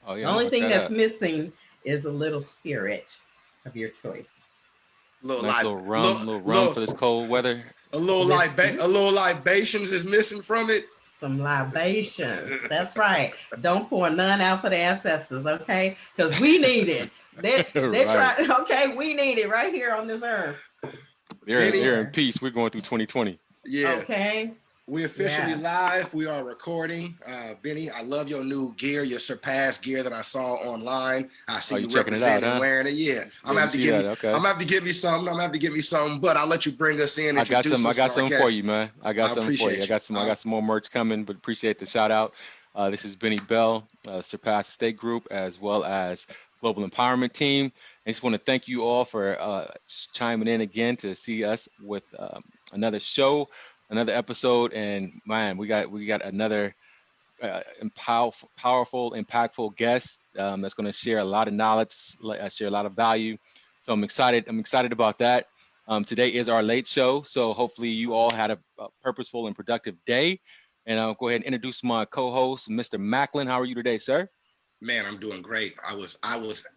Oh The yeah, I'm gonna only look thing that that's up. missing is a little spirit of your choice. Little Nice lib, little, little rum for little, this cold weather. Whiskey, a little libations is missing from it. some libations. That's right. Don't pour none out for the ancestors, okay? Because we need it. They Right. try. Okay, we need it right here on this earth. Benny, They're in Sure. peace. We're going through 2020. yeah, Okay. we officially Yeah. live. We are recording. Benny, I love your new gear, your surpassed gear that I saw online. I Oh, see you you checking it out, representing and huh? wearing it. Yeah, I'm Yeah, gonna you have to see give that? me. I'm Okay. gonna have to give me some. I'm gonna have to give me some. But I'll let you bring us in, introduce I us, got our something for guests. you, man. I got I something for you. appreciate you. I got some more merch coming, but appreciate the shout out. This is Benny Bell, Surpass Estate Group, as well as Global Empowerment Team. I just want to thank you all for chiming in again to see us with another show, another episode, and man, we got another powerful, impactful guest that's going to share a lot of knowledge, share a lot of value. So I'm excited. I'm excited about that. Today is our late show, so hopefully you all had a purposeful and productive day. And I'll go ahead and introduce my co-host, Mr. Macklin. How are you today, sir? Man, I'm doing great. I was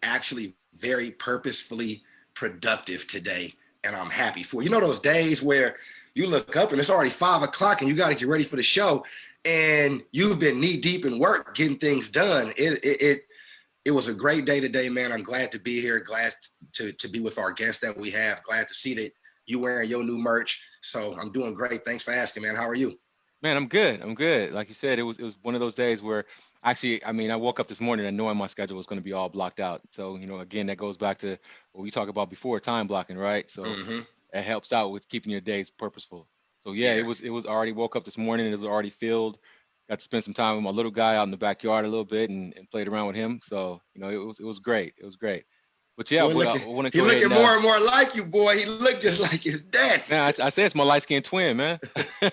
actually very purposefully productive today, and I'm happy for you. Know those days where you look up and it's already 5 o'clock and you got to get ready for the show, and you've been knee deep in work getting things done. It was a great day today, man. I'm glad to be here. Glad to be with our guests that we have. Glad to see that you wearing your new merch. So I'm doing great. Thanks for asking, man. How are you? Man, I'm good. I'm good. Like you said, it was one of those days where actually, I mean, I woke up this morning and knowing my schedule was going to be all blocked out. So, again, that goes back to what we talked about before, time blocking, right? So Mm-hmm. it helps out with keeping your days purposeful. So yeah, Yeah. it was already woke up this morning. It was already filled. Got to spend some time with my little guy out in the backyard a little bit and played around with him. So, it was great. It was great. But yeah, Boy, what looking I want to he go ahead looking and more and more like you, boy. He looked just like his daddy. now I say it's my light skinned twin, man. They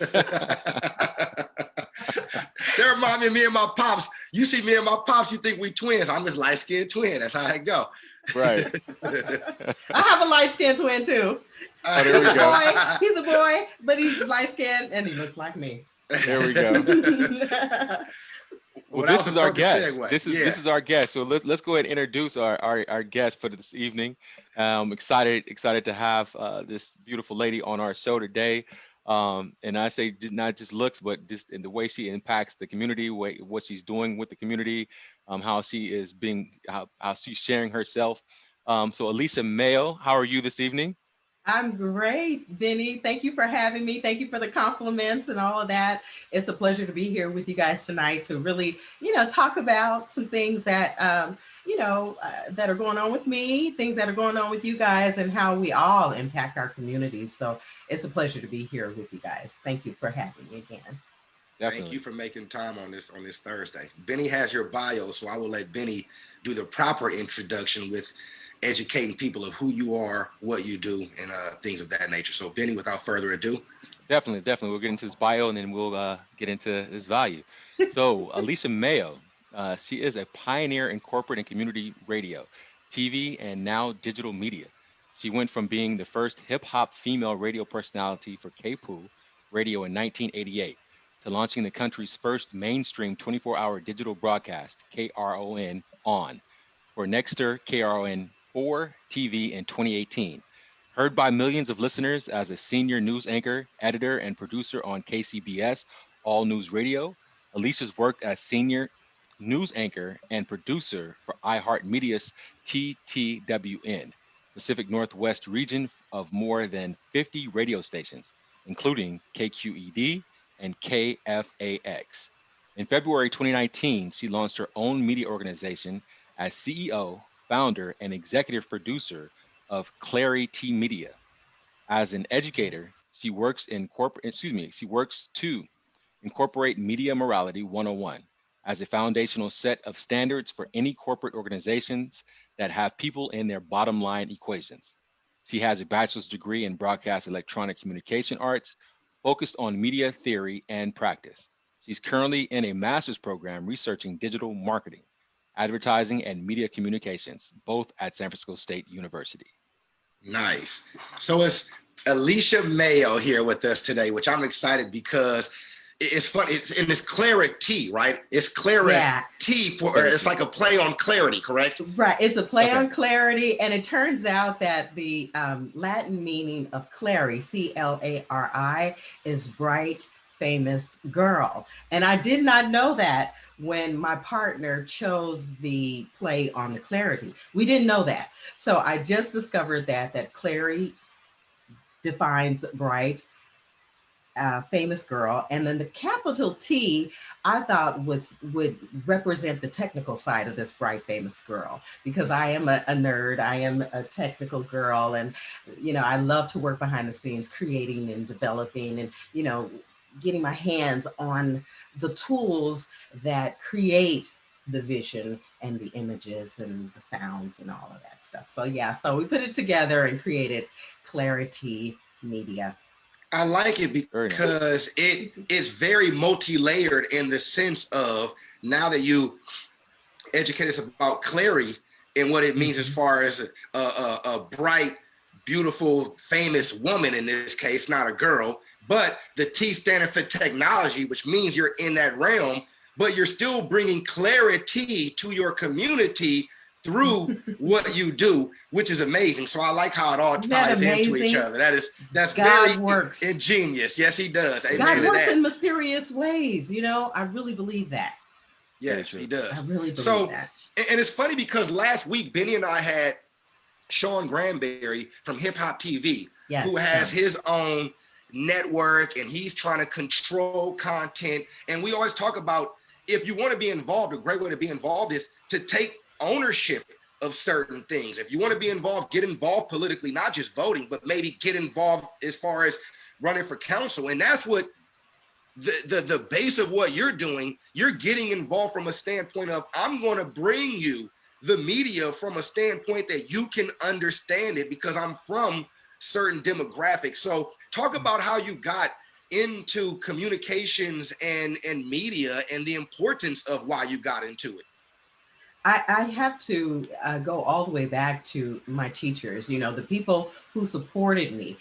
remind me of me and my pops. You see me and my pops, you think we twins. I'm his light-skinned twin. That's how it go. Right. I have a light skinned twin too. Oh, there He's we a go. boy. He's a boy, but he's light skinned and he looks like me. There we go. Well, Well, that this was a is our perfect guest. segue. This Yeah. is our guest. So let's go ahead and introduce our guest for this evening. Excited to have this beautiful lady on our show today. And I say not just looks, but just in the way she impacts the community, what she's doing with the community, how she is how she's sharing herself. So Elisa Mayo, how are you this evening? I'm great, Benny. Thank you for having me. Thank you for the compliments and all of that. It's a pleasure to be here with you guys tonight to really, talk about some things that, that are going on with me, things that are going on with you guys, and how we all impact our communities. So it's a pleasure to be here with you guys. Thank you for having me again. Thank you Definitely. for making time on this Thursday. Benny has your bio, so I will let Benny do the proper introduction with educating people of who you are, what you do, and things of that nature. So, Benny, without further ado, Definitely. We'll get into this bio and then we'll get into this value. So, Alisa Mayo, she is a pioneer in corporate and community radio, TV, and now digital media. She went from being the first hip hop female radio personality for KPOO radio in 1988 to launching the country's first mainstream 24-hour digital broadcast, KRON, for Nexter KRON 4 TV in 2018. Heard by millions of listeners as a senior news anchor, editor, and producer on KCBS All News Radio, Alicia's worked as senior news anchor and producer for iHeartMedia's TTWN, Pacific Northwest region of more than 50 radio stations, including KQED and KFAX. In February 2019, she launched her own media organization as CEO, founder, and executive producer of Clari-T Media. As an educator, she works to incorporate Media Morality 101 as a foundational set of standards for any corporate organizations that have people in their bottom line equations. She has a bachelor's degree in broadcast electronic communication arts focused on media theory and practice. She's currently in a master's program researching digital marketing, advertising, and media communications, both at San Francisco State University. nice. So it's Alicia Mayo here with us today, which I'm excited because it's funny. It's Clari-T, right? It's Yeah. Clari-T it's like a play on clarity, correct? Right. It's a play on clarity. And it turns out that the Latin meaning of Clari, Clari, is bright, famous girl. And I did not know that when my partner chose the play on the clarity. We didn't know that. So I just discovered that Clari defines bright, famous girl, and then the capital T I thought would represent the technical side of this bright famous girl, because I am a nerd, I am a technical girl, and I love to work behind the scenes, creating and developing, and getting my hands on the tools that create the vision and the images and the sounds and all of that stuff. So so we put it together and created Clari-T Media. I like it because it is very multi-layered in the sense of, now that you educate us about clarity and what it means as far as a bright, beautiful, famous woman, in this case, not a girl, but the T standing for technology, which means you're in that realm, but you're still bringing clarity to your community through what you do, which is amazing. So I like how it all ties into each other. That's God very works. ingenious. Yes, he does. Amen. God works in mysterious ways. I really believe that. Yes, he does. I really believe that. And it's funny because last week, Benny and I had Sean Granberry from Hip Hop TV, who has his own network, and he's trying to control content. And we always talk about, if you want to be involved, a great way to be involved is to take ownership of certain things. If you want to be involved, get involved politically, not just voting, but maybe get involved as far as running for council. And that's what the base of what you're doing. You're getting involved from a standpoint of, I'm going to bring you the media from a standpoint that you can understand it, because I'm from certain demographics. So talk about how you got into communications and media, and the importance of why you got into it. I have to go all the way back to my teachers, the people who supported me,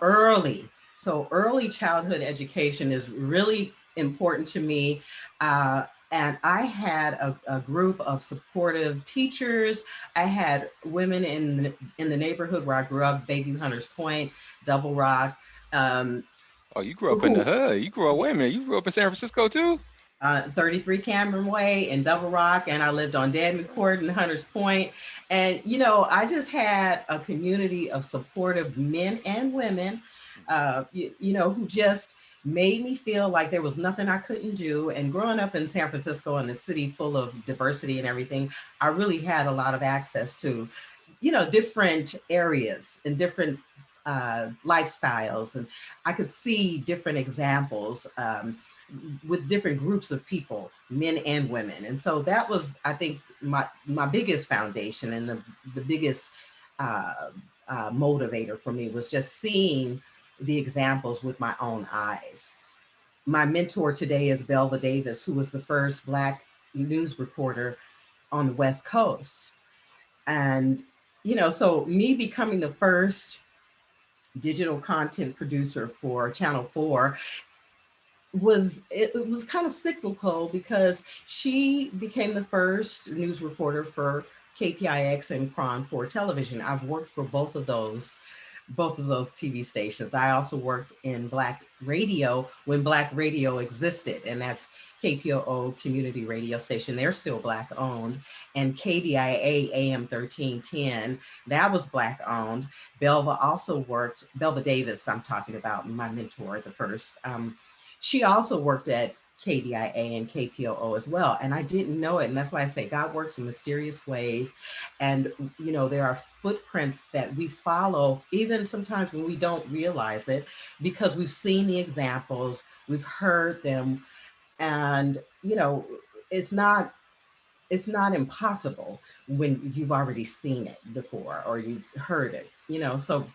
early. So early childhood education is really important to me. And I had a group of supportive teachers. I had women in the neighborhood where I grew up, Bayview, Hunters Point, Double Rock. Oh, you grew up in the hood. You grew up, wait a minute, you grew up in San Francisco too? 33 Cameron Way in Double Rock, and I lived on Dedman Court in Hunters Point. And, I just had a community of supportive men and women, who just made me feel like there was nothing I couldn't do. And growing up in San Francisco, in a city full of diversity and everything, I really had a lot of access to, different areas and different lifestyles. And I could see different examples with different groups of people, men and women. And so that was, I think, my biggest foundation, and the biggest motivator for me was just seeing the examples with my own eyes. My mentor today is Belva Davis, who was the first Black news reporter on the West Coast. And, so me becoming the first digital content producer for Channel 4, it was kind of cyclical, because she became the first news reporter for KPIX and KRON 4 television. I've worked for both of those TV stations. I also worked in Black radio when Black radio existed, and that's KPOO community radio station. They're still Black owned. And KDIA AM 1310, that was Black owned. Belva Davis, I'm talking about, my mentor, the first. She also worked at KDIA and KPOO as well. And I didn't know it. And that's why I say God works in mysterious ways. And, there are footprints that we follow, even sometimes when we don't realize it, because we've seen the examples, we've heard them. And, it's not impossible when you've already seen it before or you've heard it, So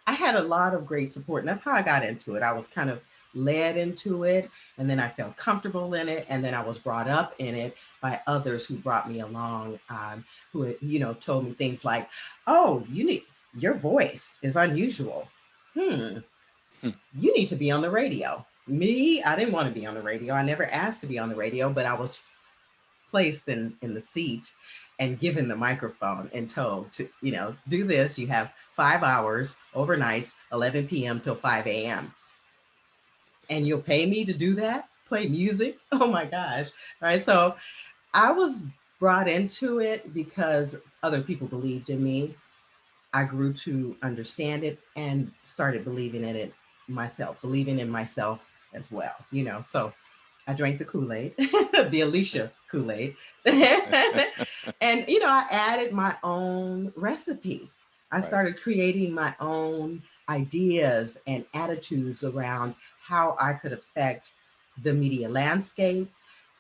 I had a lot of great support. And that's how I got into it. I was kind of led into it, and then I felt comfortable in it, and then I was brought up in it by others who brought me along, who told me things like, "Oh, your voice is unusual. You need to be on the radio." Me, I didn't want to be on the radio. I never asked to be on the radio, but I was placed in the seat and given the microphone and told to, do this. You have 5 hours overnight, 11 p.m. till 5 a.m. And you'll pay me to do that? Play music? Oh my gosh. Right. So I was brought into it because other people believed in me. I grew to understand it and started believing in it myself, believing in myself as well, So I drank the Kool-Aid, the Alicia Kool-Aid. And, I added my own recipe. I Right. started creating my own ideas and attitudes around how I could affect the media landscape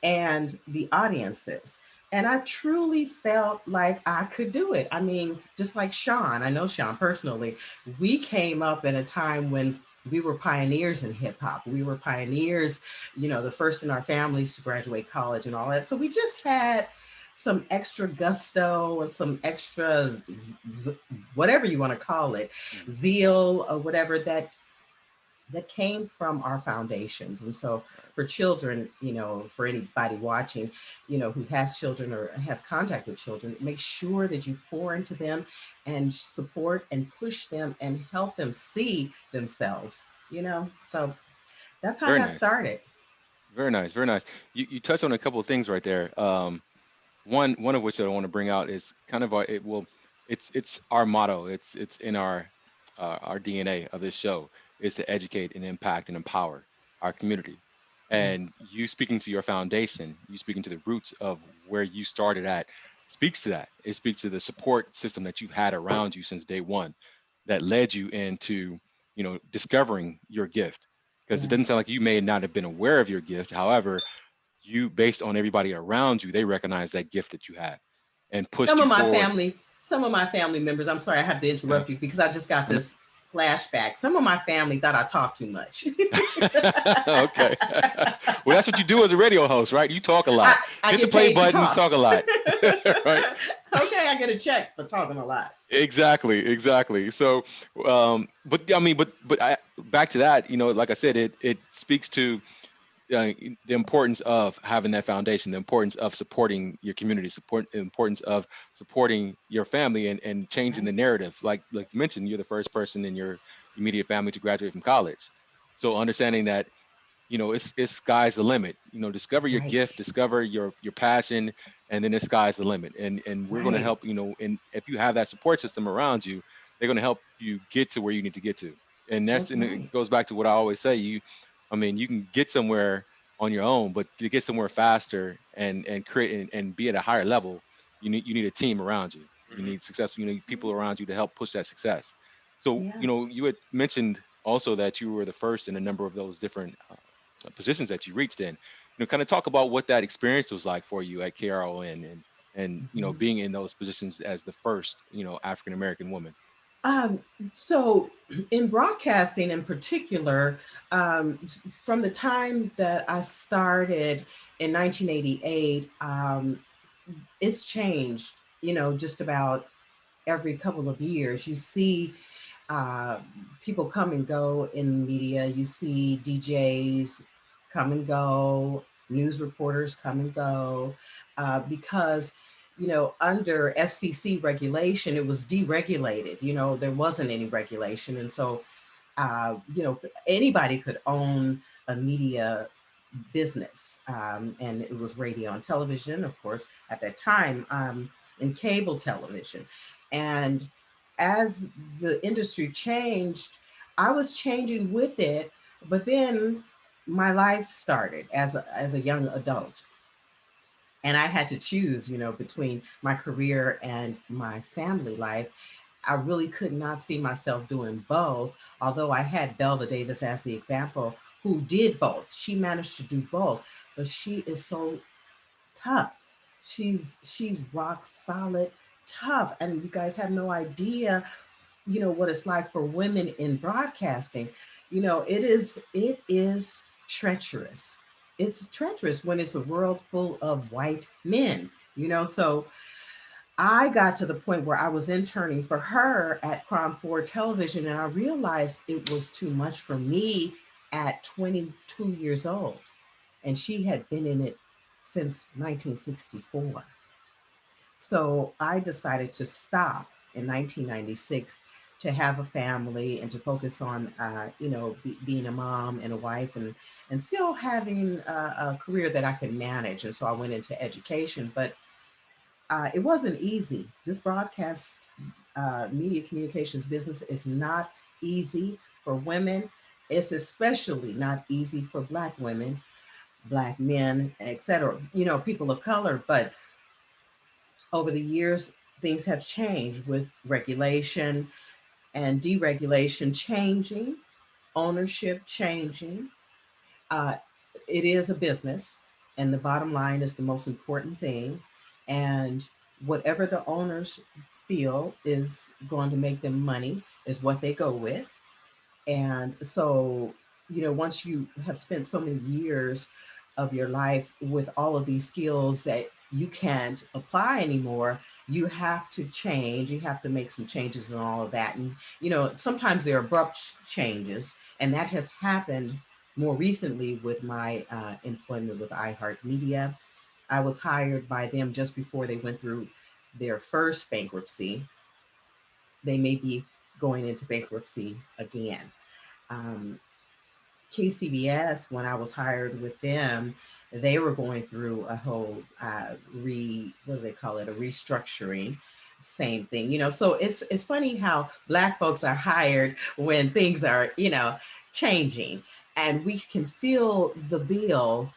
and the audiences. And I truly felt like I could do it. I mean, just like Sean, I know Sean personally, we came up in a time when we were pioneers in hip hop. We were pioneers, the first in our families to graduate college and all that. So we just had some extra gusto and some extra, whatever you want to call it, Mm. zeal or whatever that came from our foundations. And so Right. for children, for anybody watching, who has children or has contact with children, make sure that you pour into them and support and push them and help them see themselves. So that's how I Very got nice. started. Very nice. Very nice. You touched on a couple of things right there. One of which I want to bring out is kind of it's our motto. It's in our DNA of this show is to educate and impact and empower our community. Yeah. And you speaking to your foundation, you speaking to the roots of where you started at, speaks to that. It speaks to the support system that you've had around you since day one, that led you into discovering your gift. Because it doesn't Yes. sound like you may not have been aware of your gift. However, you based on everybody around you, they recognize that gift that you had and pushed Some you of my forward. family, some of my family members, I'm sorry, I have to Uh, interrupt you because I just got uh, this flashback. Some of my family thought I talked too much. okay. Well, that's what you do as a radio host, right? You talk a I, lot. I Hit the get play paid to button, talk. talk a lot. Right? Okay, I get a check for talking a lot. Exactly, exactly. So, but I mean, back to that, like I said, it speaks to the importance of having that foundation, the importance of supporting your community, the importance of supporting your family and changing Right, the narrative. Like you mentioned, you're the first person in your immediate family to graduate from college. So understanding that, it's sky's the limit. Discover your gift, right, discover your passion, and then the sky's the limit. And we're going to right. help, and if you have that support system around you, they're going to help you get to where you need to get to. And That's it right. goes back to what I always say. I mean, you can get somewhere on your own, but to get somewhere faster and create and be at a higher level, you need a team around you. You Mhm. need successful, people around you to help push that success. So, Yeah. you had mentioned also that you were the first in a number of those different positions that you reached in. Kind of talk about what that experience was like for you at KRON and Mhm. being in those positions as the first, African American woman. Um, so, in broadcasting in particular, um, from the time that I started in 1988, it's changed, just about every couple of years. You see uh, people come and go in media. You see DJs come and go, news reporters come and go, because under FCC regulation, it was deregulated. There wasn't any regulation, and so anybody could own a media business, and it was radio and television, of course, at that time, and cable television. And as the industry changed, I was changing with it, but then my life started as a young adult, and I had to choose, between my career and my family life. I really could not see myself doing both, although I had Belva Davis as the example, who did both. She managed to do both, but she is so tough. She's rock solid tough, and you guys have no idea, what it's like for women in broadcasting. It is treacherous. It's treacherous when it's a world full of white men. So I got to the point where I was interning for her at Crime 4 Television, and I realized it was too much for me at 22 years old, and she had been in it since 1964. So I decided to stop in 1996 to have a family and to focus on, being a mom and a wife, and still having a career that I could manage. And so I went into education, but it wasn't easy. This broadcast media communications business is not easy for women. It's especially not easy for Black women, Black men, etc. People of color. But over the years, things have changed with regulation and deregulation changing, ownership changing. Uh, it is a business, and the bottom line is the most important thing. And whatever the owners feel is going to make them money is what they go with. And so, once you have spent so many years of your life with all of these skills that you can't apply anymore, you have to change. You have to make some changes and all of that. And, sometimes they're abrupt changes. And that has happened more recently with my employment with iHeartMedia. I was hired by them just before they went through their first bankruptcy. They may be going into bankruptcy again. Um, KCBS, when I was hired with them, they were going through a whole what do they call it, a restructuring. Same thing, So it's funny how Black folks are hired when things are, changing, and we can feel the bill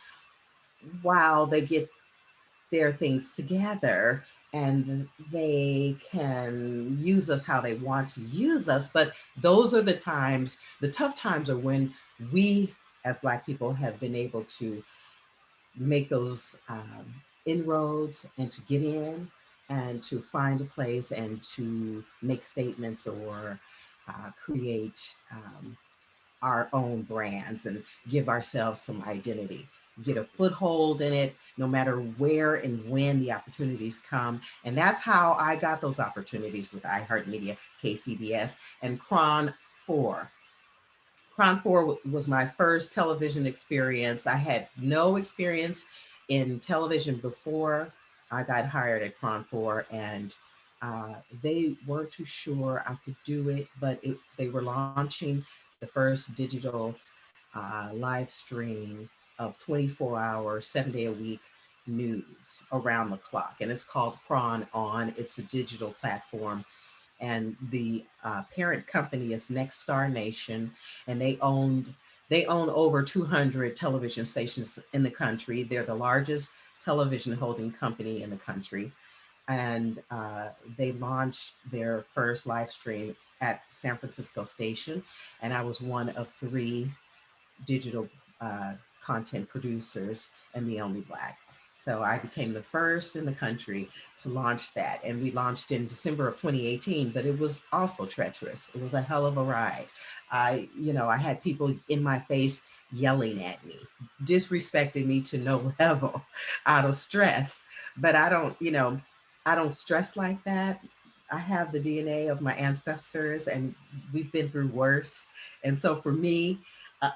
while they get their things together, and they can use us how they want to use us. But those are the times, the tough times are when we as Black people have been able to make those inroads and to get in and to find a place and to make statements or create our own brands and give ourselves some identity, get a foothold in it, no matter where and when the opportunities come. And that's how I got those opportunities with iHeartMedia, KCBS, and Cron 4. Cron 4 was my first television experience. I had no experience in television before I got hired at Cron 4, and they weren't too sure I could do it, but they were launching the first digital live stream of 24 hour, 7-day a week news around the clock. And it's called Cron On. It's a digital platform. And the parent company is Next Star Nation, and they own over 200 television stations in the country. They're the largest television holding company in the country, and they launched their first live stream at San Francisco station, and I was one of three digital content producers and the only Black. So I became the first in the country to launch that. And we launched in December of 2018, but it was also treacherous. It was a hell of a ride. I had people in my face yelling at me, disrespecting me to no level out of stress. But I don't stress like that. I have the DNA of my ancestors, and we've been through worse. And so for me,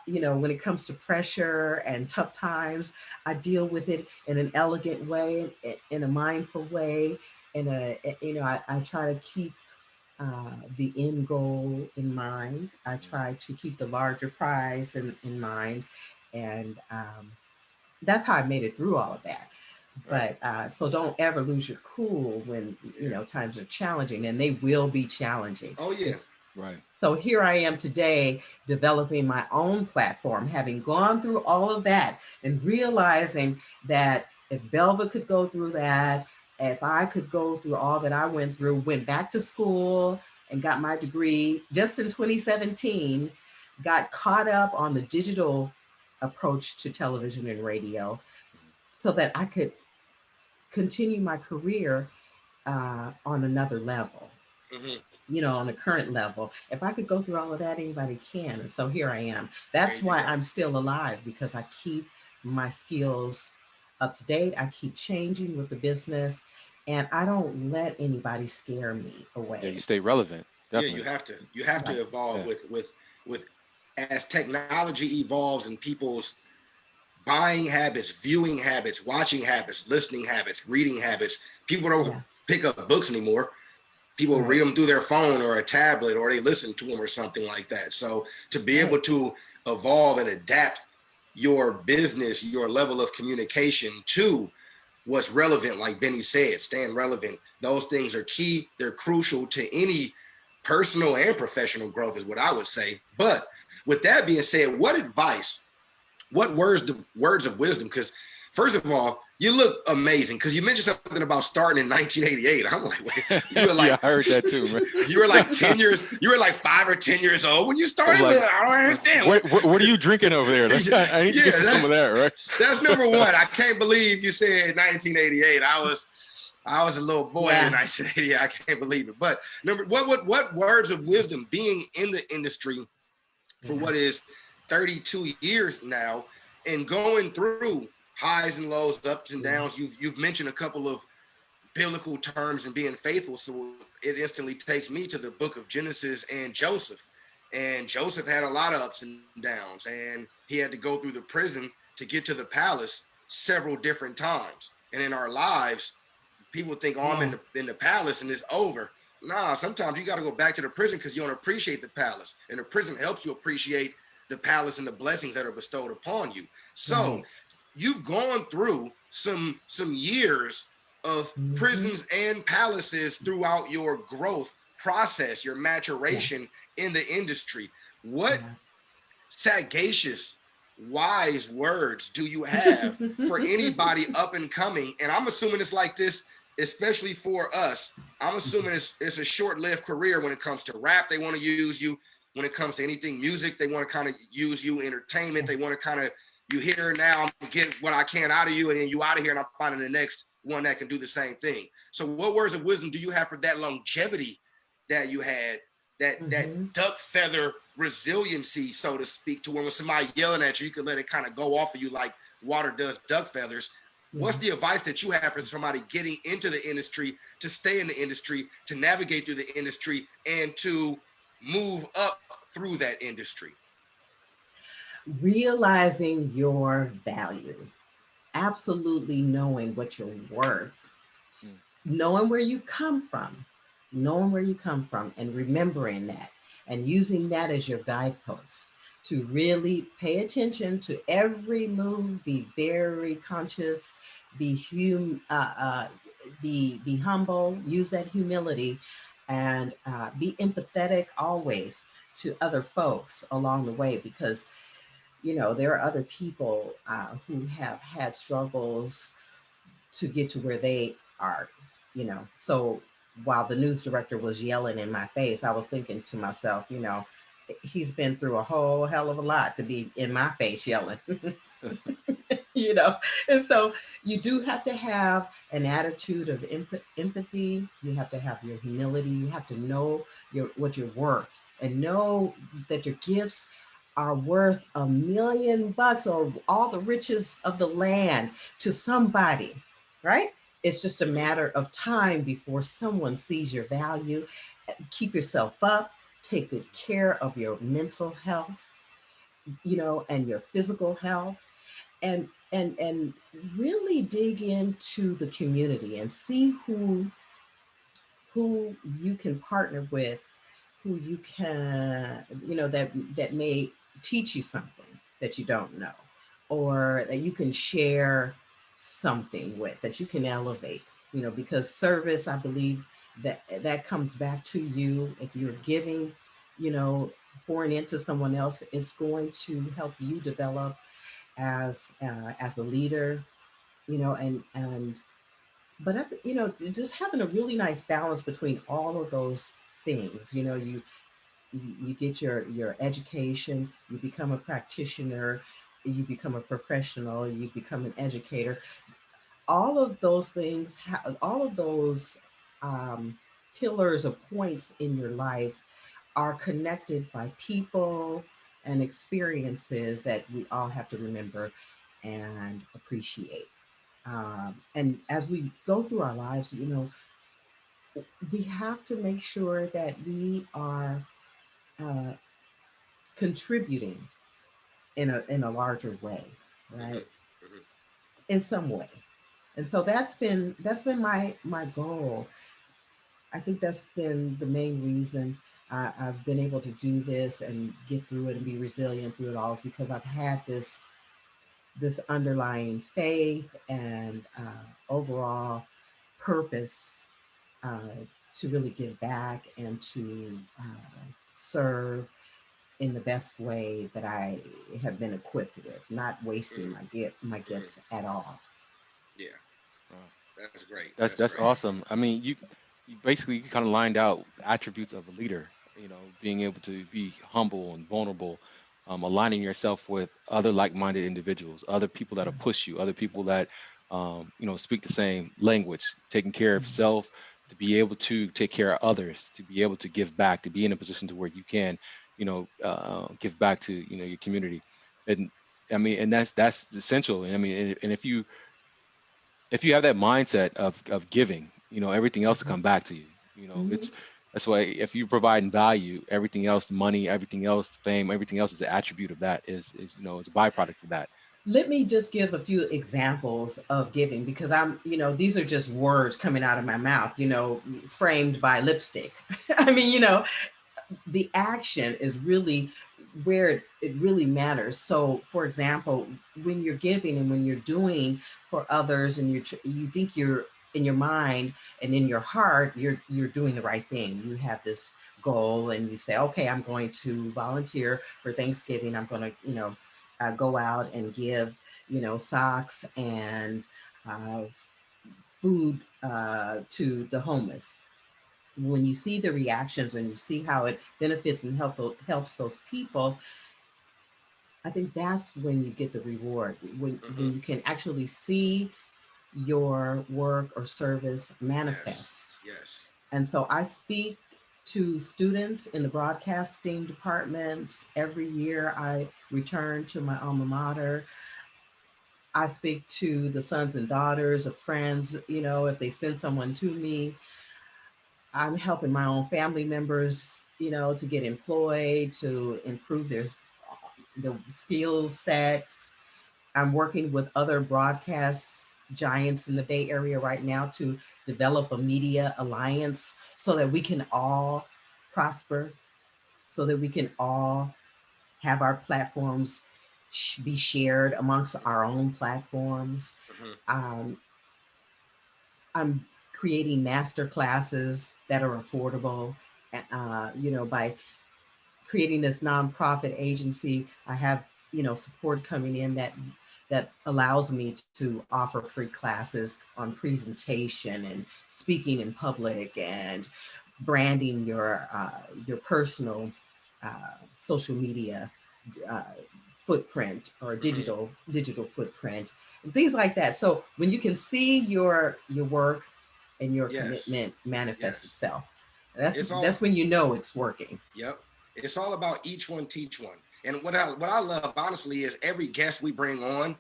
when it comes to pressure and tough times, I deal with it in an elegant way, in a mindful way, I try to keep the end goal in mind. I try to keep the larger prize in mind, and that's how I made it through all of that. Right. But so don't ever lose your cool when times are challenging, and they will be challenging. Oh yeah. Right. So here I am today developing my own platform, having gone through all of that and realizing that if Belva could go through that, if I could go through all that I went through, went back to school and got my degree just in 2017, got caught up on the digital approach to television and radio so that I could continue my career on another level. Hmm. On the current level. If I could go through all of that, anybody can. And so here I am. There That's you why go. I'm still alive, because I keep my skills up to date. I keep changing with the business, and I don't let anybody scare me Yeah, you away. stay relevant. Yeah, you Definitely. have to. You have Right. to evolve Yeah. with as technology evolves and people's buying habits, viewing habits, watching habits, listening habits, reading habits, people don't pick up books anymore. People read them through their phone or a tablet, or they listen to them or something like that. So to be able to evolve and adapt your business, your level of communication to what's relevant, like Benny said, staying relevant, those things are key. They're crucial to any personal and professional growth is what I would say. But with that being said, what advice, what words of wisdom? Because first of all, you look amazing, because you mentioned something about starting in 1988. I'm like, wait, you were like, yeah, I heard that too, man. You were like 10 years, you were like 5 or 10 years old when you started. Like, I don't understand. What are you drinking over there? I need to get some of that, right? That's number one. I can't believe you said 1988. I was a little boy in 1988. I can't believe it. But what words of wisdom, being in the industry for what is 32 years now, and going through highs and lows, ups and downs. You've mentioned a couple of biblical terms and being faithful. So it instantly takes me to the book of Genesis and Joseph. And Joseph had a lot of ups and downs, and he had to go through the prison to get to the palace several different times. And in our lives, people think, oh, I'm in the palace and it's over. Nah, sometimes you got to go back to the prison because you don't appreciate the palace. And the prison helps you appreciate the palace and the blessings that are bestowed upon you. So you've gone through some years of prisons and palaces throughout your growth process, your maturation in the industry. What sagacious, wise words do you have for anybody up and coming? And I'm assuming it's like this, especially for us. I'm assuming it's a short-lived career when it comes to rap. They want to use you. When it comes to anything music, they want to kind of use you. Entertainment, they want to kind of, you here now, I'm gonna get what I can out of you, and then you out of here, and I'm finding the next one that can do the same thing. So what words of wisdom do you have for that longevity that you had, that duck feather resiliency, so to speak, to when somebody yelling at you, you can let it kind of go off of you like water does duck feathers. What's the advice that you have for somebody getting into the industry, to stay in the industry, to navigate through the industry, and to move up through that industry? Realizing your value, absolutely knowing what you're worth, knowing where you come from, and remembering that, and using that as your guidepost to really pay attention to every move, be very conscious, be humble, use that humility, and be empathetic always to other folks along the way, because there are other people who have had struggles to get to where they are. So while the news director was yelling in my face, I was thinking to myself, he's been through a whole hell of a lot to be in my face yelling. And so you do have to have an attitude of empathy. You have to have your humility. You have to know what you're worth, and know that your gifts are worth $1 million or all the riches of the land to somebody, right? It's just a matter of time before someone sees your value. Keep yourself up. Take good care of your mental health, and your physical health, and really dig into the community and see who you can partner with, who you can, that may teach you something that you don't know, or that you can share something with, that you can elevate, because service, I believe that comes back to you. If you're giving, pouring into someone else, it's going to help you develop as a leader, but just having a really nice balance between all of those things. You get your education, you become a practitioner, you become a professional, you become an educator. All of those things, all of those pillars of points in your life are connected by people and experiences that we all have to remember and appreciate. And as we go through our lives, we have to make sure that we are uh, contributing in a larger way, Mm-hmm. right? Mm-hmm. In some way. And so that's been my goal. I think that's been the main reason I've been able to do this and get through it and be resilient through it all, is because I've had this underlying faith and overall purpose uh, to really give back and to serve in the best way that I have been equipped with, not wasting Mm-hmm. my Mm-hmm. gifts at all. Yeah, Wow. that's great. That's That's that's great. awesome. I mean, you basically kind of lined out attributes of a leader. Being able to be humble and vulnerable, aligning yourself with other like-minded individuals, other people that'll push you, other people that speak the same language, taking care of Mhm. self, to be able to take care of others, to be able to give back, to be in a position to where you can, give back to your community, and I mean, and that's essential. And I mean, and if you have that mindset of giving, everything else will Mhm. come back to you. Mhm. It's That's why if you provide value, everything else, money, everything else, fame, everything else is an attribute of that. Is a byproduct of that. Let me just give a few examples of giving, because these are just words coming out of my mouth, framed by lipstick. I mean, the action is really where it really matters. So, for example, when you're giving and when you're doing for others, and you think you're in your mind and in your heart, you're doing the right thing. You have this goal, and you say, okay, I'm going to volunteer for Thanksgiving. I'm going to, go out and give, socks and uh, food to the homeless. When you see the reactions and you see how it benefits and helps those people, I think that's when you get the reward. Mm-hmm. When you can actually see your work or service Yes. manifest. Yes. And so I speak to students in the broadcasting departments every year. I return to my alma mater. I speak to the sons and daughters of friends, if they send someone to me. I'm helping my own family members, to get employed, to improve the skill sets. I'm working with other broadcast giants in the Bay Area right now to develop a media alliance so that we can all prosper, so that we can all have our platforms be shared amongst our own platforms. Mm-hmm. Um, I'm creating master classes that are affordable. By creating this nonprofit agency, I have support coming in that allows me to offer free classes on presentation and speaking in public and branding your personal social media uh, footprint or Mm-hmm. digital footprint and things like that. So when you can see your work and your Yes. commitment manifest Yes. itself, that's It's all. that's when you know it's working. Yep. It's all about each one teach one. And what I love honestly is every guest we bring on,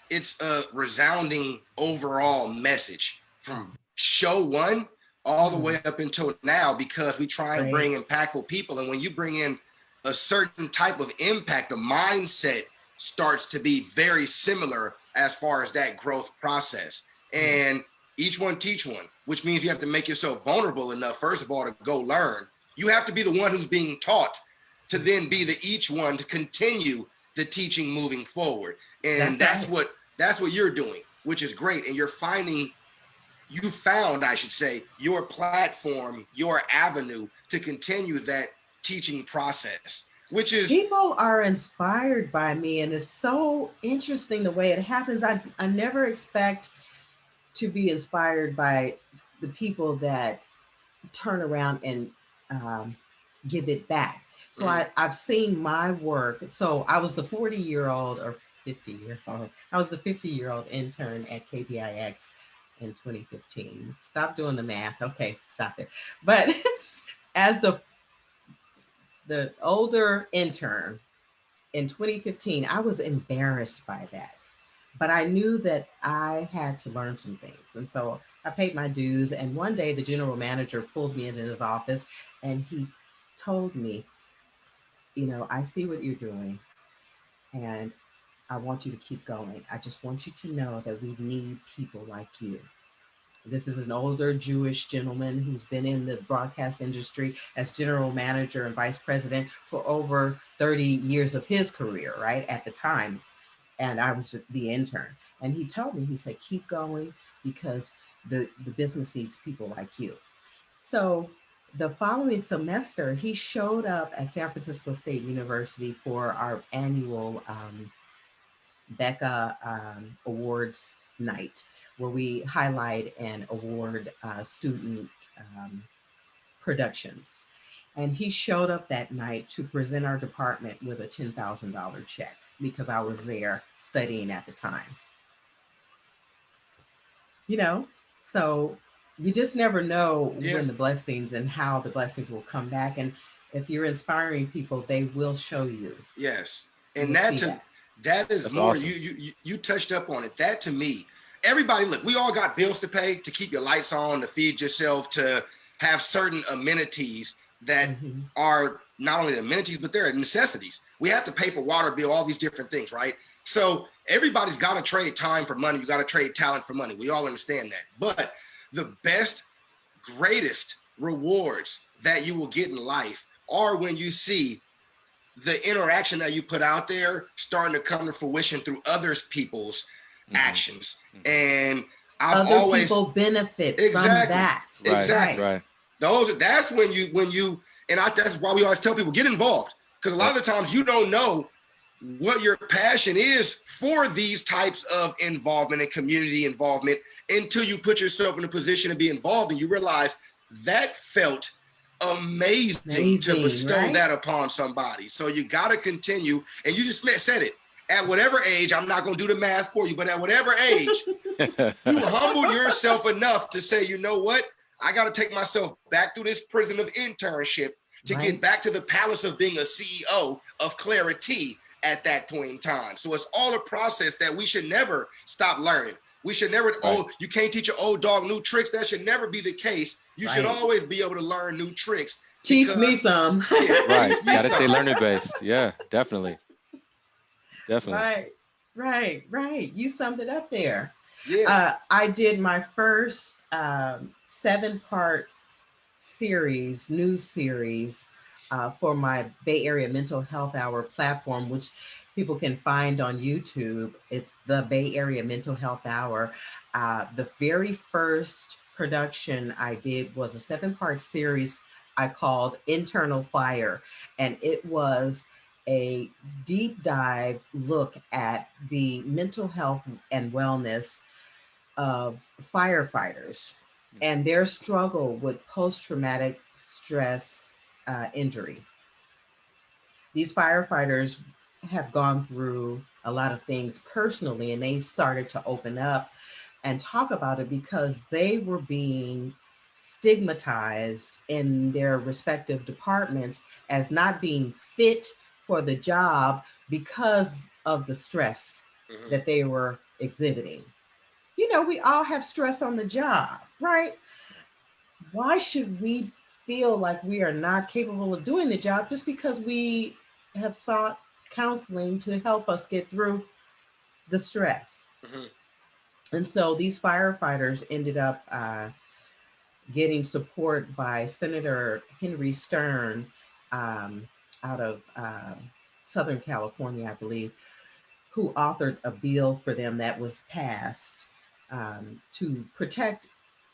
it's a resounding overall message from show one all the way Mhm. up until now, because we try and Right. bring impactful people. And when you bring in a certain type of impact, the mindset starts to be very similar as far as that growth process. Yes. And each one teach one, which means you have to make yourself vulnerable enough, first of all, to go learn. You have to be the one who's being taught to then be the each one to continue the teaching moving forward. And That's right. that's what you're doing, which is great. And you found, I should say, your platform, your avenue to continue that teaching process, which is, People are inspired by me, and it's so interesting the way it happens. I never expect to be inspired by the people that turn around and um, give it back. So mm, I've seen my work. So I was the 40-year-old or 50-year-old. I was the 50-year-old intern at KBIX in 2015. Stop doing the math. Okay, stop it. But as the older intern in 2015, I was embarrassed by that. But I knew that I had to learn some things. And so I paid my dues. And one day the general manager pulled me into his office and he told me, I see what you're doing, and I want you to keep going. I just want you to know that we need people like you. This is an older Jewish gentleman who's been in the broadcast industry as general manager and vice president for over 30 years of his career, right, at the time. And I was the intern. And he told me, he said, keep going because the business needs people like you. So the following semester, he showed up at San Francisco State University for our annual Becca Awards night, where we highlight and award student productions. And he showed up that night to present our department with a $10,000 check because I was there studying at the time. So you just never know when the blessings and how the blessings will come back. And if you're inspiring people, they will show you. Yes. And that is That's more, awesome. you touched up on it. That to me, everybody, look, we all got bills to pay, to keep your lights on, to feed yourself, to have certain amenities that are not only amenities, but they're necessities. We have to pay for water bill, all these different things, right? So everybody's got to trade time for money. You got to trade talent for money. We all understand that. But the best, greatest rewards that you will get in life are when you see the interaction that you put out there starting to come to fruition through others people's actions. And Other people benefit from that. Exactly. Right. That's when you that's why we always tell people, get involved. Because a lot of the times you don't know what your passion is for these types of involvement and community involvement until you put yourself in a position to be involved and you realize that felt amazing to bestow that upon somebody. So you got to continue. And you just said it. At whatever age, I'm not going to do the math for you, but at whatever age, you humble yourself enough to say, you know what? I got to take myself back through this prison of internship to get back to the palace of being a CEO of Clari-T at that point in time. So it's all a process that we should never stop learning. We should never, you can't teach an old dog new tricks. That should never be the case. You should always be able to learn new tricks. Teach me some. Right. Got to stay learning based. Yeah, definitely. Right. You summed it up there. Yeah. I did my first 7-part news series for my Bay Area Mental Health Hour platform, which people can find on YouTube. It's the Bay Area Mental Health Hour. The very first production I did was a 7-part series I called Internal Fire, and it was a deep dive look at the mental health and wellness of firefighters and their struggle with post-traumatic stress injury. These firefighters have gone through a lot of things personally, and they started to open up and talk about it because they were being stigmatized in their respective departments as not being fit for the job because of the stress that they were exhibiting. We all have stress on the job, right? Why should we feel like we are not capable of doing the job just because we have sought counseling to help us get through the stress? And so these firefighters ended up getting support by Senator Henry Stern out of Southern California, I believe, who authored a bill for them that was passed to protect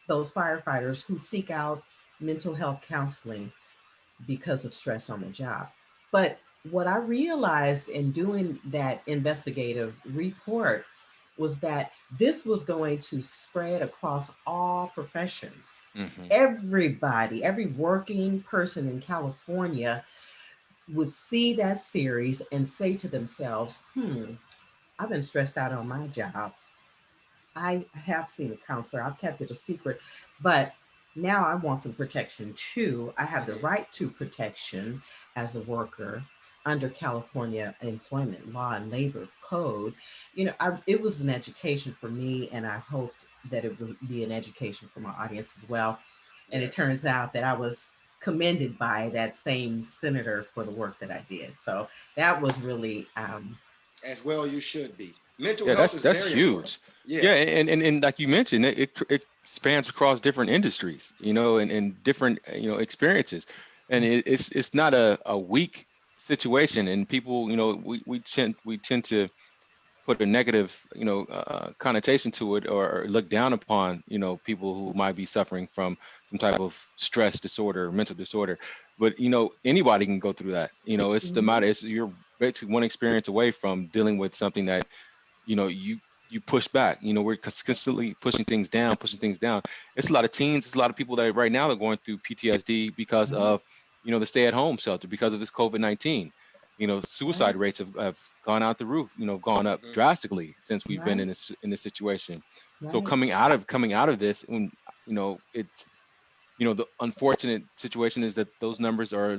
those firefighters who seek out mental health counseling because of stress on the job. But what I realized in doing that investigative report was that this was going to spread across all professions. Everybody, every working person in California would see that series and say to themselves, I've been stressed out on my job. I have seen a counselor. I've kept it a secret, but now I want some protection too. I have the right to protection as a worker under California employment law and labor code. It was an education for me, and I hoped that it would be an education for my audience as well. And it turns out that I was commended by that same senator for the work that I did. So that was really, As well, you should be. Mental Yeah, health that's is that's very important. huge. Yeah. Yeah, and like you mentioned, it spans across different industries, and different experiences, and it's not a weak situation, and people, we tend to put a negative, connotation to it, or look down upon, people who might be suffering from some type of stress disorder, mental disorder. But anybody can go through that. It's the mhm, matter. It's you're basically one experience away from dealing with something that you push back. We're consistently pushing things down. It's a lot of teens, it's a lot of people that right now are going through PTSD because right, of the stay-at-home shelter, because of this COVID-19. Suicide right, rates have gone out the roof, gone up Mhm. drastically since we've been right, in this situation. So right. coming out of this, when it's the unfortunate situation is that those numbers are,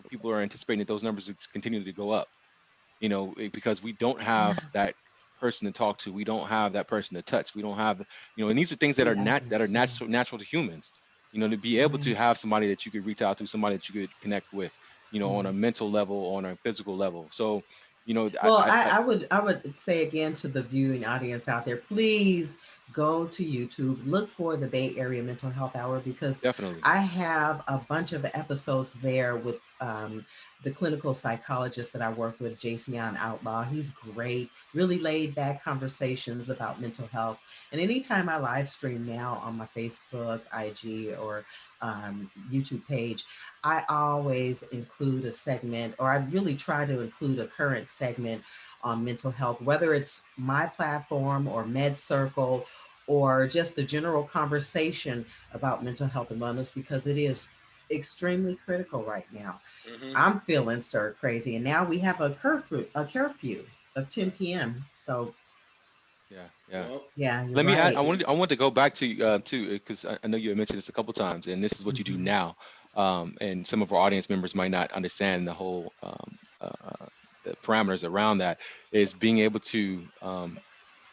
people are anticipating that those numbers will continue to go up, because we don't Yeah, have that person to talk to. We don't have that person to touch. We don't have, and these are things that are yeah, I think so. natural to humans. To be able to Right. have somebody that you could reach out to, somebody that you could connect with, on a Yeah. mental level, on a physical level. So, Well, I would say again to the viewing audience out there, please go to YouTube, look for the Bay Area Mental Health Hour, because definitely. I have a bunch of episodes there with the clinical psychologist that I work with, Jason Outlaw. He's great, really laid back conversations about mental health. And anytime I live stream now on my Facebook, IG, or YouTube page, I always include a segment, or I really try to include a current segment on mental health, whether it's my platform or Med Circle or just a general conversation about mental health and wellness, because it is extremely critical right now. Mhm. I'm feeling stir crazy, and now we have a curfew of 10 p.m. So Yeah, yeah. Well, yeah, you're Let me add. right. I wanted to go back to because I know you had mentioned this a couple times, and this is what you do Mhm. now. And some of our audience members might not understand the whole the parameters around that. Is being able to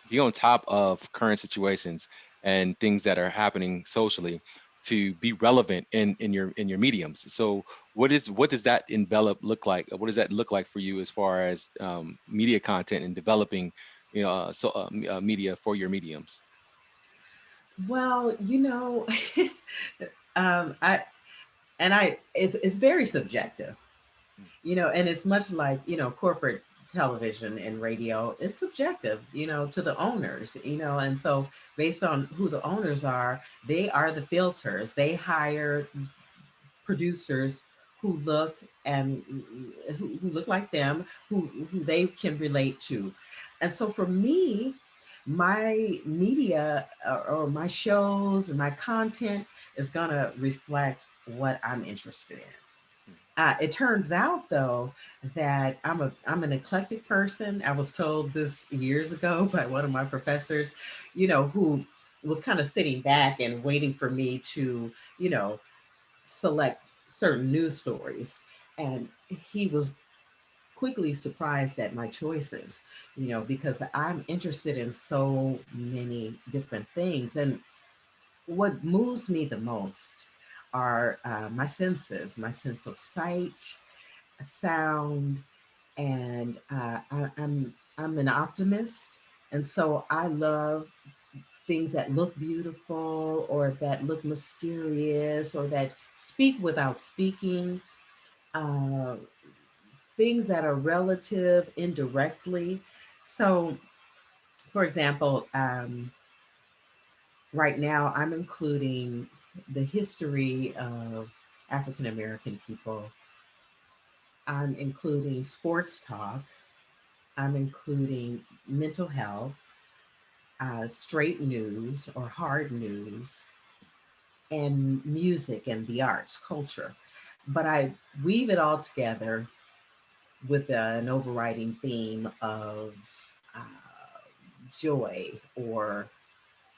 be on top of current situations and things that are happening socially, to be relevant in your mediums. So what does that envelop look like? What does that look like for you as far as media content and developing media for your mediums? Well, I and I it's very subjective, and it's much like, corporate television and radio. It's subjective, to the owners, and so based on who the owners are, they are the filters. They hire producers who look and who look like them, who they can relate to. And so for me, my media, or my shows and my content is going to reflect what I'm interested in. It turns out, though, that I'm an eclectic person. I was told this years ago by one of my professors, who was kind of sitting back and waiting for me to, select certain news stories, and he was quickly surprised at my choices, because I'm interested in so many different things. And what moves me the most are my senses, my sense of sight, sound, and I'm an optimist, and so I love things that look beautiful, or that look mysterious, or that speak without speaking, uh, things that are relative indirectly. So, for example, right now I'm including the history of African American people. I'm including sports talk. I'm including mental health, straight news or hard news, and music and the arts, culture. But I weave it all together with an overriding theme of uh, joy, or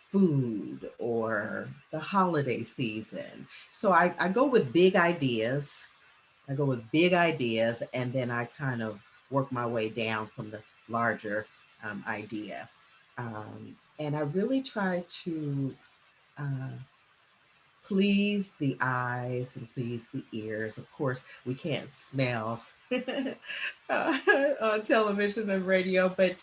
food, or the holiday season. So I go with big ideas. I go with big ideas, and then I kind of work my way down from the larger idea. And I really try to uh, please the eyes and please the ears. Of course, we can't smell on television and radio, but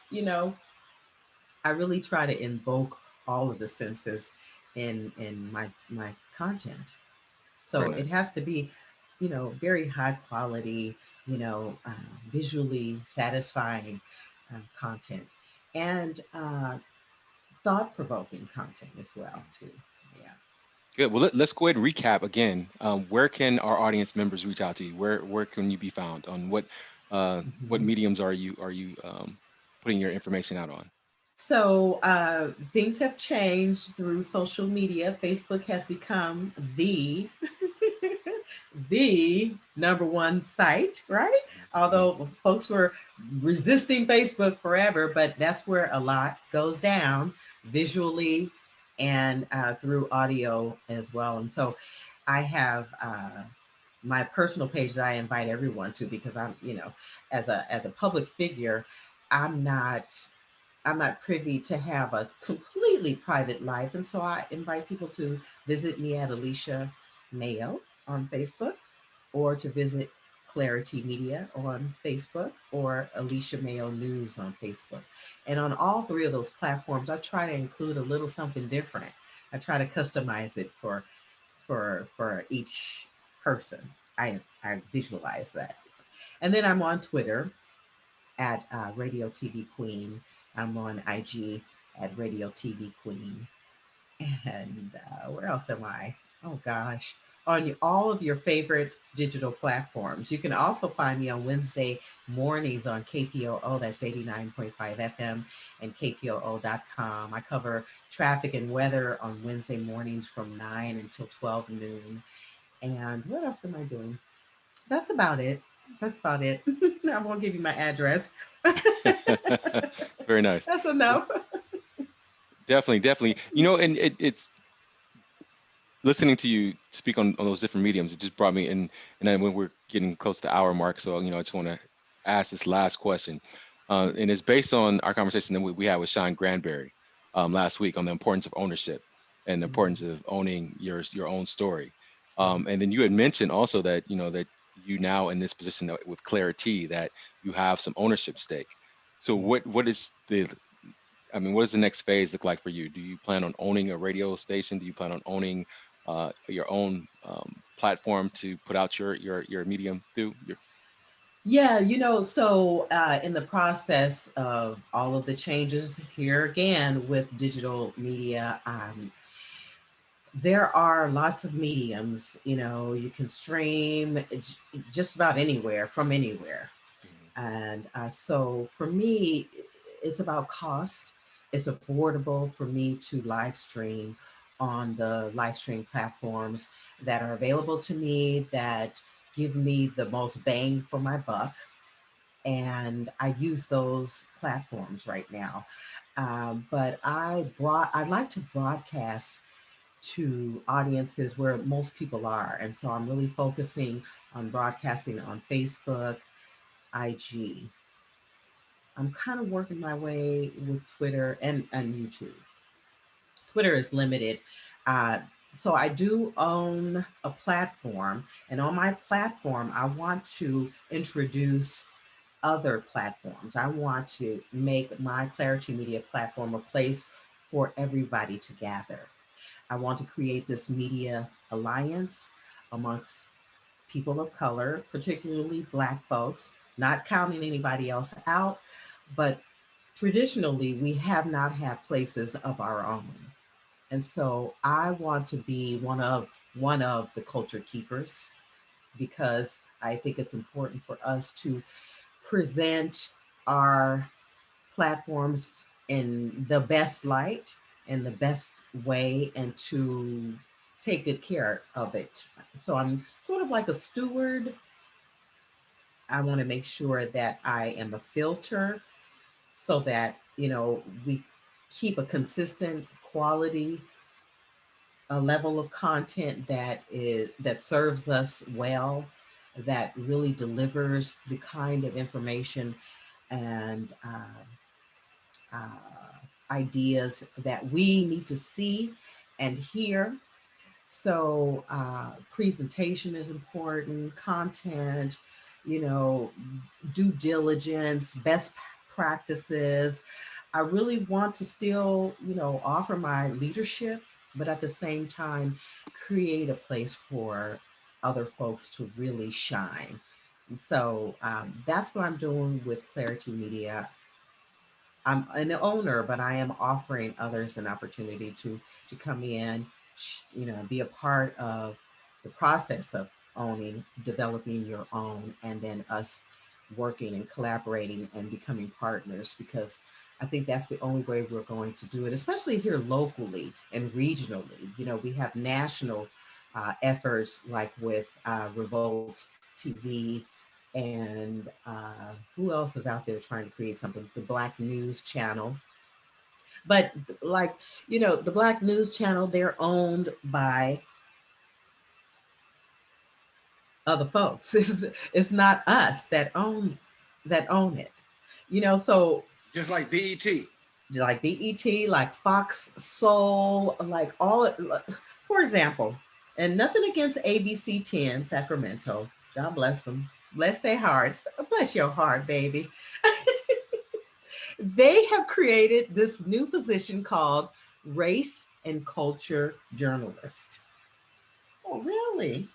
I really try to invoke all of the senses in my content. Very So it nice. has to be, very high quality, visually satisfying content, and thought provoking content as well too. Yeah. Good. Well, let's go ahead and recap again. Where can our audience members reach out to you? Where can you be found? On what Mhm. mediums are you putting your information out on? So things have changed through social media. Facebook has become the the number one site, right? Mhm. Although folks were resisting Facebook forever, but that's where a lot goes down visually and through audio as well. And so I have my personal page that I invite everyone to, because I'm, as a public figure, I'm not I'm not privy to have a completely private life. And so I invite people to visit me at Alicia Mayo on Facebook, or to visit Clari-T Media on Facebook, or Alicia Mayo News on Facebook. And on all three of those platforms, I try to include a little something different. I try to customize it for each person. I visualize that. And then I'm on Twitter at Radio TV Queen. I'm on IG at Radio TV Queen. And where else am I? Oh gosh, on all of your favorite digital platforms. You can also find me on Wednesday mornings on KPOO, that's 89.5 FM, and KPOO.com. I cover traffic and weather on Wednesday mornings from 9 until 12 noon. And what else am I doing? That's about it. That's about it. I won't give you my address. Very nice. That's Well, enough. definitely, definitely. And it's listening to you speak on those different mediums. It just brought me in, and then when we're getting close to the hour mark, so I just want to ask this last question, and it's based on our conversation that we had with Sean Granberry last week on the importance of ownership and the importance Mhm. of owning your own story. Yeah. And then you had mentioned also that that you now in this position with Clari-T that you have some ownership stake. So Yeah. what is the what does the next phase look like for you? Do you plan on owning a radio station? Do you plan on owning your own platform to put out your medium through? Yeah, so in the process of all of the changes here again with digital media, there are lots of mediums. You can stream just about anywhere from anywhere. Mhm. And so for me, it's about cost. It's affordable for me to live stream on the live stream platforms that are available to me, that give me the most bang for my buck. And I use those platforms right now. But I'd like to broadcast to audiences where most people are. And so I'm really focusing on broadcasting on Facebook, IG. I'm kind of working my way with Twitter and YouTube. Twitter is limited. Uh, so I do own a platform, and on my platform, I want to introduce other platforms. I want to make my Clarity Media platform a place for everybody to gather. I want to create this media alliance amongst people of color, particularly Black folks, not counting anybody else out, but traditionally we have not had places of our own. And so I want to be one of the culture keepers, because I think it's important for us to present our platforms in the best light, in the best way, and to take good care of it. So I'm sort of like a steward. I want to make sure that I am a filter, so that we keep a consistent quality, a level of content that serves us well, that really delivers the kind of information and uh, ideas that we need to see and hear, So presentation is important, content, you know, due diligence, best practices. I really want to still, you know, offer my leadership, but at the same time, create a place for other folks to really shine. And so that's what I'm doing with Clari-T Media. I'm an owner, but I am offering others an opportunity to come in, you know, be a part of the process of owning, developing your own, and then us working and collaborating and becoming partners. Because I think that's the only way we're going to do it, especially here locally and regionally. You know, we have national efforts like with Revolt TV, and who else is out there trying to create something? The Black News Channel. But like, you know, the Black News Channel, they're owned by other folks. It's not us that own it. You know, so Just like BET. like BET, like Fox Soul, like all, for example, and nothing against ABC 10 Sacramento. God bless them. Bless their hearts. Bless your heart, baby. They have created this new position called race and culture journalist. Oh, really?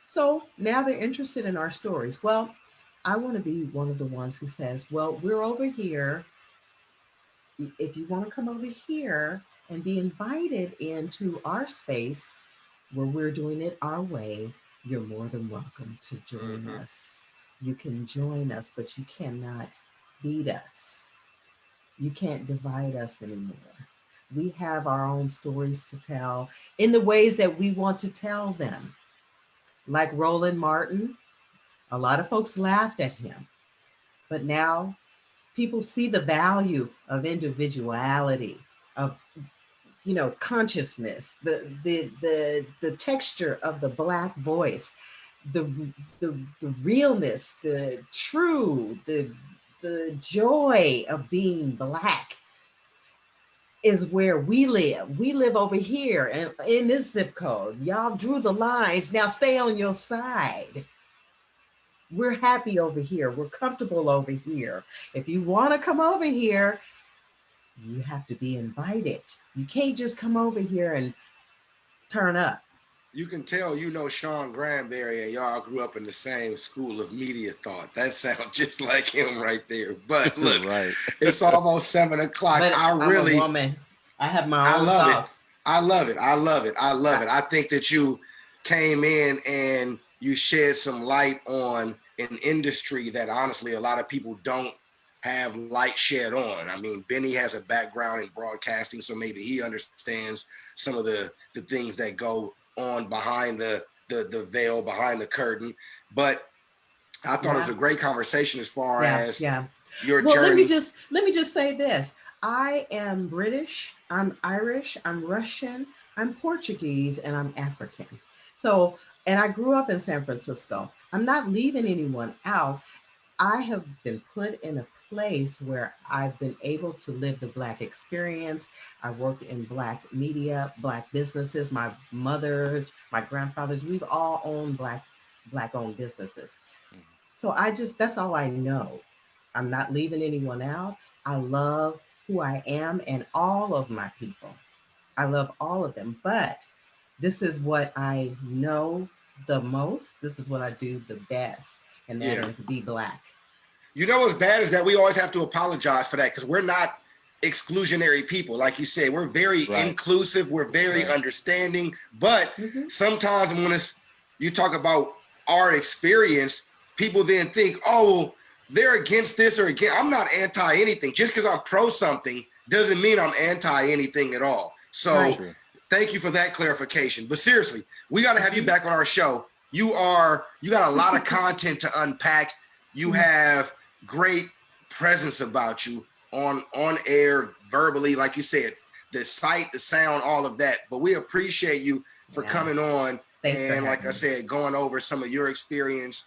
So now they're interested in our stories. Well, I want to be one of the ones who says, well, we're over here. If you want to come over here and be invited into our space where we're doing it our way, you're more than welcome to join us. You can join us, but you cannot beat us. You can't divide us anymore. We have our own stories to tell in the ways that we want to tell them. Like Roland Martin, a lot of folks laughed at him, but now people see the value of individuality, of, you know, consciousness, the texture of the Black voice, the the realness, the true, the joy of being Black is where we live. We live over here and in this zip code. Y'all drew the lines. Now stay on your side. We're happy over here. We're comfortable over here. If you want to come over here, you have to be invited. You can't just come over here and turn up. You can tell you know Sean Granberry and y'all grew up in the same school of media thought. That sounds just like him right there. But look, Right. it's almost 7 o'clock. But I I'm really, a woman. I have my I own love it. thoughts. I love it. I love it. I love it. I think that you came in and you shed some light on an industry that honestly a lot of people don't have light shed on. I mean, Benny has a background in broadcasting, so maybe he understands some of the things that go on behind the veil, behind the curtain. But I thought it was Yeah. a great conversation as far Yeah. as Yeah. your Well, journey. let me just say this. I am British, I'm Irish, I'm Russian, I'm Portuguese, and I'm African. So, and I grew up in San Francisco. I'm not leaving anyone out. I have been put in a place where I've been able to live the Black experience. I worked in Black media, Black businesses. My mother, my grandfathers, we've all owned Black owned businesses. So I just, that's all I know. I'm not leaving anyone out. I love who I am and all of my people. I love all of them. But this is what I know the most. This is what I do the best, and that Yeah. is be Black. You know what's bad is that we always have to apologize for that because we're not exclusionary people. Like you said, we're very inclusive, we're very understanding. But sometimes when you talk about our experience, people then think, oh, they're against this or against. I'm not anti anything. Just because I'm pro something doesn't mean I'm anti anything at all. So thank you for that clarification. But seriously, we got to have you back on our show. You got a lot of content to unpack. You have great presence about you on air, verbally, like you said, the sight, the sound, all of that. But we appreciate you for coming on. Thanks and like I said, going over some of your experience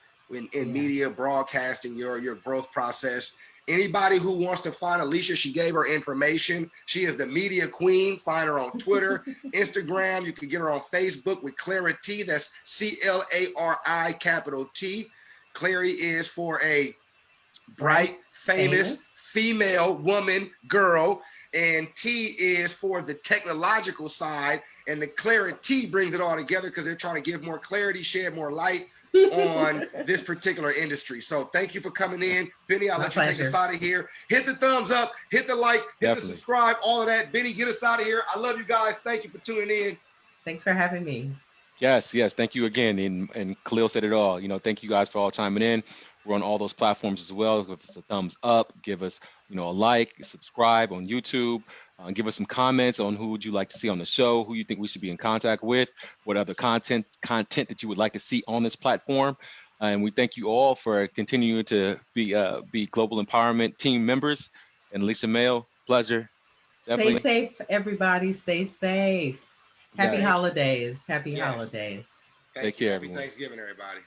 in media, broadcasting, your growth process. Anybody who wants to find Alicia, she gave her information. She is the media queen. Find her on Twitter, Instagram. You can get her on Facebook with Clari-T. That's Clari, capital T. Clary is for a bright, famous female woman, girl. And T is for the technological side. And the Clari-T brings it all together because they're trying to give more clarity, shed more light on this particular industry. So thank you for coming in. Benny, I'll let you take us out of here. Hit the thumbs up, hit the like, hit the subscribe, all of that. Benny, get us out of here. I love you guys. Thank you for tuning in. Thanks for having me. Yes, thank you again. And Khalil said it all. Thank you guys for all chiming in. We're on all those platforms as well. Give us a thumbs up, give us, a like, subscribe on YouTube, give us some comments on who would you like to see on the show, who you think we should be in contact with, what other content that you would like to see on this platform. And we thank you all for continuing to be Global Empowerment team members. And Elisa Mayo, pleasure. Stay safe, everybody. Stay safe. Happy holidays. Happy holidays. Take care. Happy Thanksgiving, everybody.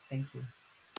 Thank you.